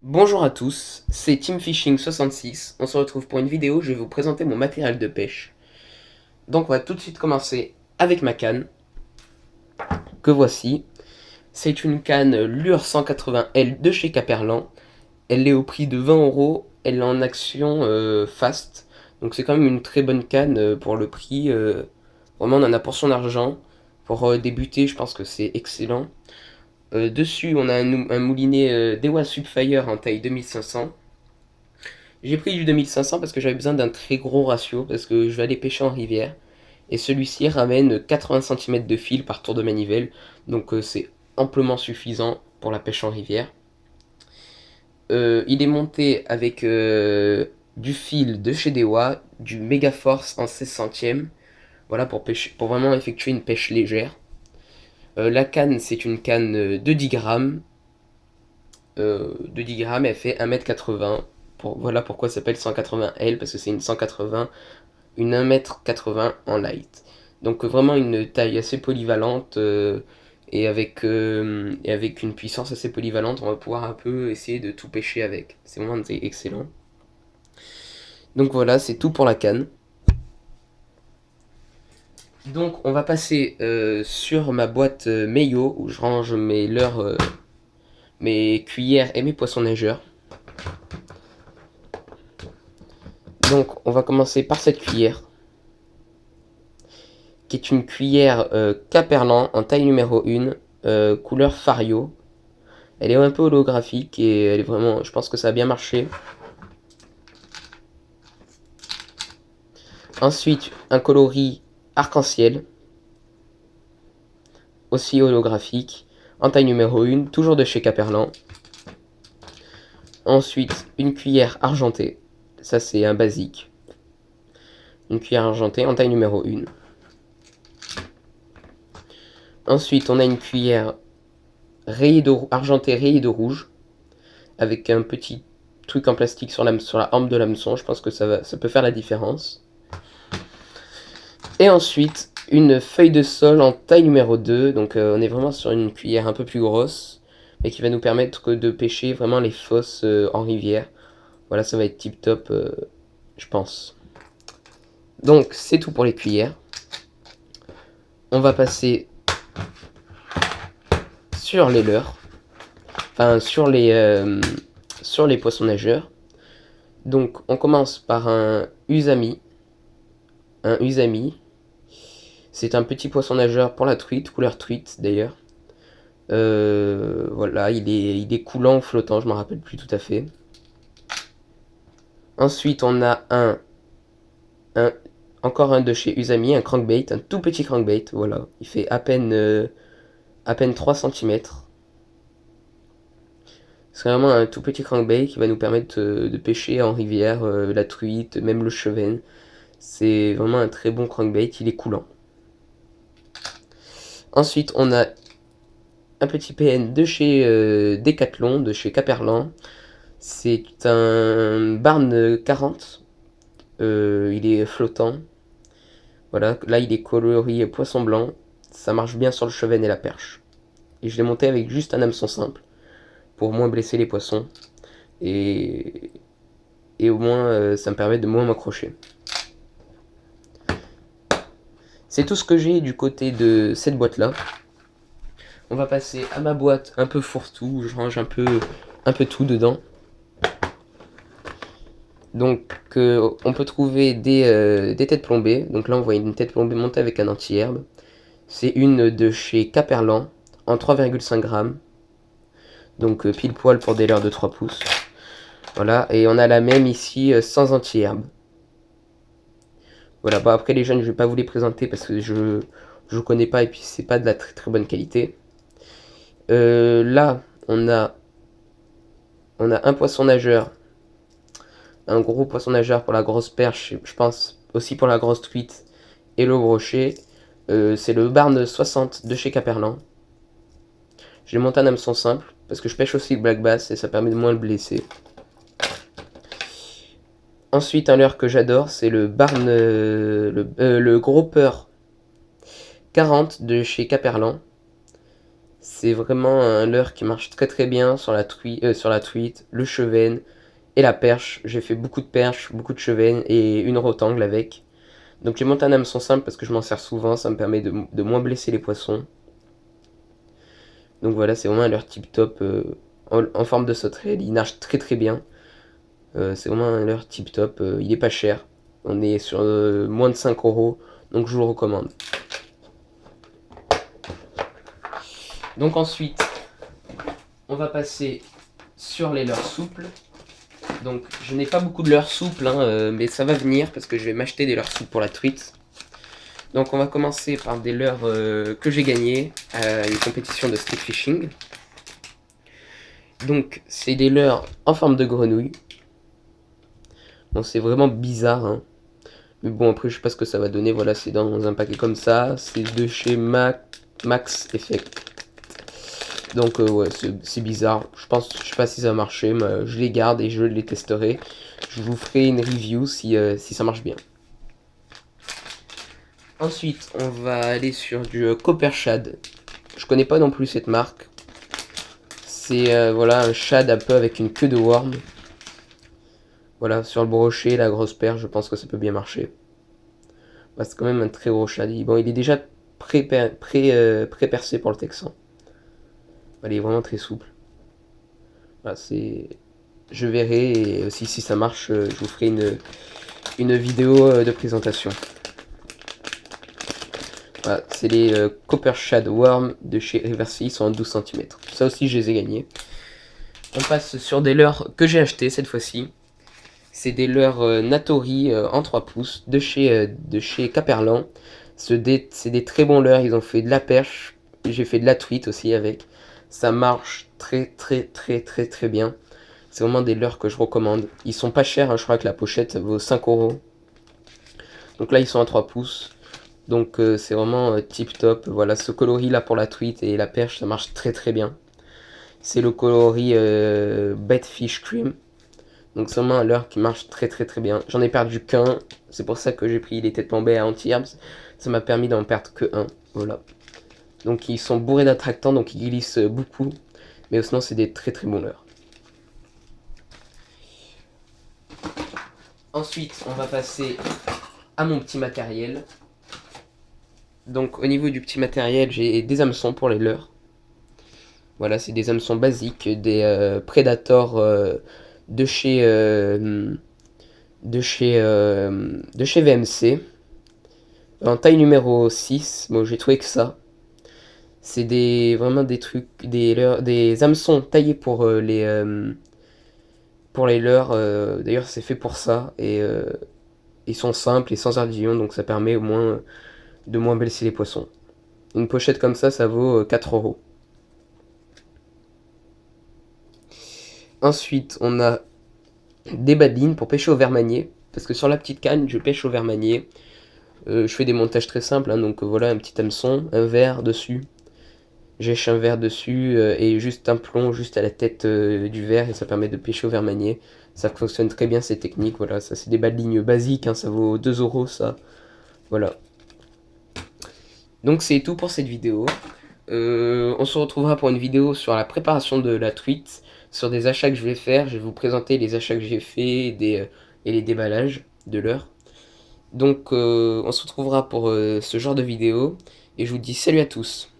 Bonjour à tous, c'est TeamFishing66. On se retrouve pour une vidéo où je vais vous présenter mon matériel de pêche. Donc on va tout de suite commencer avec ma canne, que voici. C'est une canne Lure 180L de chez Caperlan. Elle est au prix de 20 €, elle est en action fast. Donc c'est quand même une très bonne canne pour le prix. Vraiment on en a pour son argent. Pour débuter, je pense que c'est excellent. Dessus on a un moulinet Dewa Subfire en taille 2500. J'ai pris du 2500 parce que j'avais besoin d'un très gros ratio, parce que je vais aller pêcher en rivière. Et celui-ci ramène 80 cm de fil par tour de manivelle, donc c'est amplement suffisant pour la pêche en rivière. Il est monté avec du fil de chez Dewa, du Megaforce en 16 centièmes, voilà pour vraiment effectuer une pêche légère. La canne, c'est une canne de 10 grammes. De 10 grammes, elle fait 1,80 m. Voilà pourquoi elle s'appelle 180L, parce que c'est une 180, une 1,80 m en light. Donc vraiment une taille assez polyvalente et avec une puissance assez polyvalente, on va pouvoir un peu essayer de tout pêcher avec. C'est vraiment excellent. Donc voilà, c'est tout pour la canne. Donc on va passer sur ma boîte Meio où je range mes leurres, mes cuillères et mes poissons nageurs. Donc on va commencer par cette cuillère, qui est une cuillère Caperlan en taille numéro 1, couleur Fario. Elle est un peu holographique et elle est vraiment, je pense que ça a bien marché. Ensuite, un coloris arc-en-ciel, aussi holographique, en taille numéro 1, toujours de chez Caperlan. Ensuite, une cuillère argentée, ça c'est un basique. Une cuillère argentée en taille numéro 1. Ensuite, on a une cuillère argentée rayée de rouge, avec un petit truc en plastique sur la hampe de l'hameçon. Je pense que ça peut faire la différence. Et ensuite, une feuille de sol en taille numéro 2. Donc on est vraiment sur une cuillère un peu plus grosse, mais qui va nous permettre de pêcher vraiment les fosses en rivière. Voilà, ça va être tip top, je pense. Donc c'est tout pour les cuillères. On va passer sur les leurres. Enfin, sur les poissons nageurs. Donc on commence par un usami. Un usami. C'est un petit poisson nageur pour la truite, couleur truite d'ailleurs. Voilà, il est coulant ou flottant, je m'en rappelle plus tout à fait. Ensuite, on a un encore un de chez Usami, un crankbait, un tout petit crankbait, voilà. Il fait à peine 3 cm. C'est vraiment un tout petit crankbait qui va nous permettre de pêcher en rivière, la truite, même le cheven. C'est vraiment un très bon crankbait, il est coulant. Ensuite, on a un petit PN de chez Decathlon, de chez Caperlan. C'est un Barn 40. Il est flottant. Voilà, là il est coloris poisson blanc. Ça marche bien sur le cheven et la perche. Et je l'ai monté avec juste un hameçon simple pour moins blesser les poissons. Et, et au moins ça me permet de moins m'accrocher. C'est tout ce que j'ai du côté de cette boîte là. On va passer à ma boîte un peu fourre-tout où je range un peu tout dedans. Donc on peut trouver des têtes plombées. Donc là on voit une tête plombée montée avec un anti-herbe. C'est une de chez Caperlan en 3,5 grammes. Donc pile poil pour des leurres de 3 pouces. Voilà, et on a la même ici sans anti-herbe. Voilà, bah après les jeunes je vais pas vous les présenter parce que je connais pas et puis c'est pas de la très très bonne qualité. Là on a un poisson nageur, un gros poisson nageur pour la grosse perche, je pense aussi pour la grosse truite et le brochet. C'est le Barn 60 de chez Caperlan. J'ai monté un hameçon simple parce que je pêche aussi le black bass et ça permet de moins le blesser. Ensuite, un leurre que j'adore, c'est le Barn, le Grouper 40 de chez Caperlan. C'est vraiment un leurre qui marche très très bien sur la truite, le chevenne et la perche. J'ai fait beaucoup de perches, beaucoup de chevennes et une rotangle avec. Donc j'ai monté un hameçon simple parce que je m'en sers souvent, ça me permet de moins blesser les poissons. Donc voilà, c'est vraiment un leurre tip top en forme de sauterelle, il nage très très bien. C'est vraiment un leurre tip top, il est pas cher. On est sur moins de 5 €, donc je vous le recommande. Donc ensuite, on va passer sur les leurres souples. Donc je n'ai pas beaucoup de leurres souples, hein, mais ça va venir parce que je vais m'acheter des leurres souples pour la truite. Donc on va commencer par des leurres que j'ai gagnés à une compétition de street fishing. Donc c'est des leurres en forme de grenouille. Bon, c'est vraiment bizarre, hein. Mais bon, après je sais pas ce que ça va donner. Voilà, c'est dans un paquet comme ça. C'est de chez Max Effect. Donc ouais, c'est bizarre. Je sais pas si ça va marcher, mais je les garde et je les testerai. Je vous ferai une review si ça marche bien. Ensuite, on va aller sur du Copper Shad. Je connais pas non plus cette marque. C'est voilà un shad un peu avec une queue de worm. Voilà, sur le brochet, la grosse perche, je pense que ça peut bien marcher. Bah, c'est quand même un très gros shad. Bon, il est déjà pré-percé pour le Texan. Il est vraiment très souple. Voilà, je verrai et aussi si ça marche, je vous ferai une vidéo de présentation. Voilà, c'est les Copper Shad Worm de chez Riversea, ils sont en 12 cm. Ça aussi, je les ai gagnés. On passe sur des leurres que j'ai achetés cette fois-ci. C'est des leurres Natori en 3 pouces de chez Caperlan. C'est des très bons leurres, ils ont fait de la perche. J'ai fait de la truite aussi avec. Ça marche très très très très très bien. C'est vraiment des leurres que je recommande. Ils sont pas chers, hein, je crois que la pochette vaut 5 €. Donc là, ils sont à 3 pouces. Donc c'est vraiment tip top. Voilà, ce coloris là pour la truite et la perche, ça marche très très bien. C'est le coloris Fish Cream. Donc c'est vraiment un leurre qui marche très très très bien. J'en ai perdu qu'un. C'est pour ça que j'ai pris les têtes pambées à anti-herbs. Ça m'a permis d'en perdre que un. Voilà. Donc ils sont bourrés d'attractants, donc ils glissent beaucoup. Mais sinon c'est des très très bons leurres. Ensuite, on va passer à mon petit matériel. Donc au niveau du petit matériel, j'ai des hameçons pour les leurres. Voilà, c'est des hameçons basiques, des Predator de chez de chez VMC. En taille numéro 6, bon j'ai trouvé que ça. C'est vraiment des trucs, des hameçons taillés pour les leurres. D'ailleurs c'est fait pour ça et ils sont simples et sans ardillon, donc ça permet au moins de moins blesser les poissons. Une pochette comme ça vaut 4 €. Ensuite, on a des badines pour pêcher au verre-manier. Parce que sur la petite canne, je pêche au verre-manier. Je fais des montages très simples, hein, donc voilà, un petit hameçon, un verre dessus. J'èche un verre dessus et juste un plomb juste à la tête du verre et ça permet de pêcher au verre-manier. Ça fonctionne très bien ces techniques, voilà, ça c'est des bas de ligne basiques, hein, ça vaut 2 € ça. Voilà. Donc c'est tout pour cette vidéo. On se retrouvera pour une vidéo sur la préparation de la truite, sur des achats que je vais faire. Je vais vous présenter les achats que j'ai fait et les déballages de l'heure. Donc on se retrouvera pour ce genre de vidéo et je vous dis salut à tous.